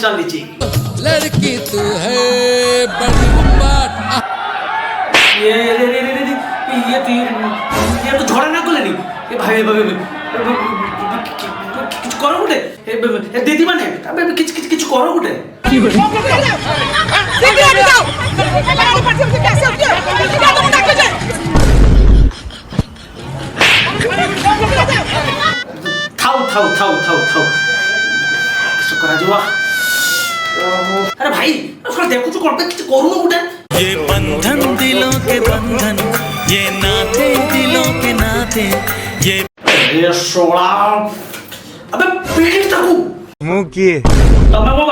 ଚାଲିଛି। लड़की तू है बड़ी उपाट ये तो झगड़ा ना कलेनी भाई কিছু করো গুটে দিদি মানে কিছু করো গুটে থাও কিছু করা যাওয়া अरे भाई देखो तो कौन किसी करूँ गुटे ये बंधन दिलों के बंधन ये नाते दिलों के नाते ये सोला अबे पीड़ी तकू मुंह किए तमे वो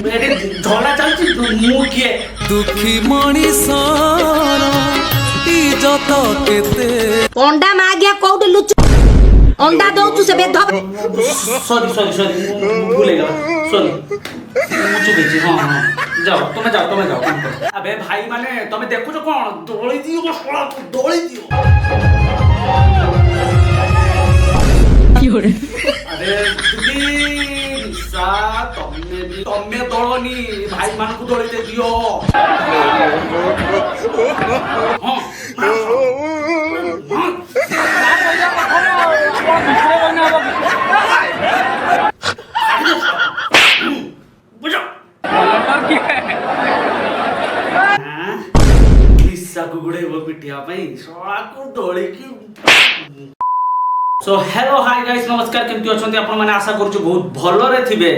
मेरे झोला चलती मुंह किए दुखी मणिषर इज्जत केते अंडा मागिया कोउटे लुच अंडा दउछु से बेध सॉरी भूल गया सॉरी मुझे भेजी हाँ जाओ तुम्हें जाओ अबे भाई माने तुम्हें देखो जो कौन दोली दियो सोला दोली दियो अरे दीदी सा तुमने दोलनी भाई मान को दोली दे दियो सो हेलो हाय गाइस नमस्कार केमती अछंती आपण माने आशा करछु बहुत भलो रे थिबे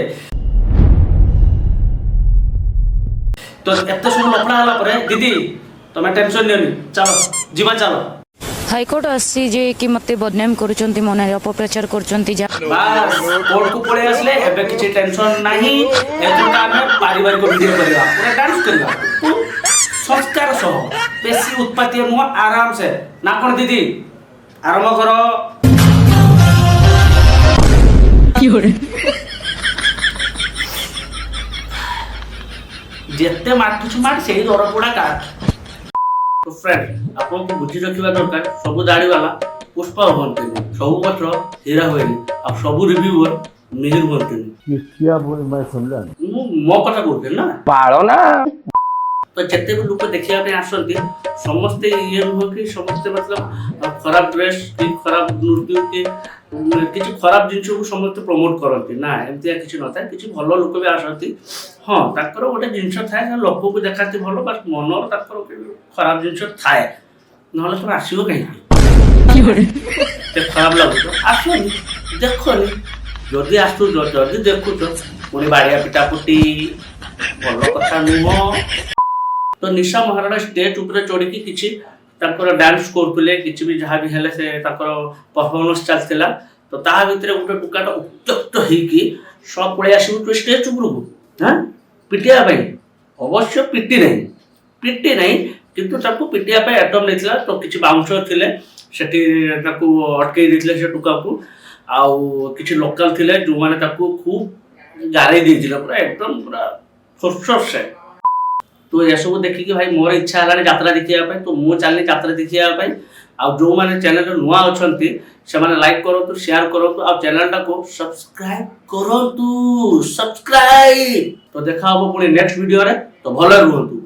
तो एत्ते सब लफड़ा हला परे दीदी तमे टेंशन नेनी चलो जीवा चलो हाईकोर्ट आसी जे कि मते बदनाम करूचंती मने अपप्रचार करूचंती जा बस कोर्ट को पळे आसले एबे किछि टेंशन नाही एतुका हम पारिवारिक वीडियो करबा पूरा डांस करबा संस्कार सह बेसी उत्पाती न आराम से ना कोन दीदी आरंभ करो जेते माटुछ माट सेही दरपोड़ा काट तो फ्रेंड आपन को बुझी रखिबा दरकार सब दाढ़ी वाला पुष्पा बनते सब पत्र हीरा होइनी अब सब रिव्यूअर मिहिर बनते किया बोल मैं समझा मो कथा बोलते ना पालो ना तो जिते भी लोग देखिया पे आसंती समस्त ये हो कि समस्त मतलब खराब ड्रेस कि खराब नृत्य कि किछि खराब जिंस को समस्त प्रमोट करंती ना एमती किछि न था किछि भलो लोक भी आसंती हां ताकर गोटे जिंस थाए लोक को देखाती भलो बस मन ताकर खराब जिंस थाए नहले तो आसीबो कहीं ते खराब लागो आसोनी देखोनी जदी आसु जदी देखु तो पुनी बाड़िया पिटा पुटी भलो कथा नुहो तो निशा महाराणा स्टेज ऊपर चढ़ी किछि ताकर डांस करथुले किछि भी जहा भी हेले से ताकर परफॉर्मेंस चलथिला तो ता भितरे गोटे टुकाटा उत्तक्त हेकी सब पळे आसी तो स्टेज ऊपर को हां पिटिया भाई अवश्य पिटी नहीं किंतु ताको पिटिया पे एटम लेथिला तो किछि बाउंसर थिले सेठी ताको अटकै दिथिले से टुका को आउ किछि लोकल थिले जो माने ताको खूब गारे दिथिला पूरा एकदम पूरा फुसफुस से तो ये सब देखिए भाई मोर इच्छा है यात्रा देखिया तो मु चलनी यात्रा देखिया आ जो माने चैनल नुआ अछंती से माने लाइक करो तो शेयर करो तो आ चैनल टा को सब्सक्राइब करो तो सब्सक्राइब तो देखा हो पुणी नेक्स्ट वीडियो रे तो भलो रहंतु।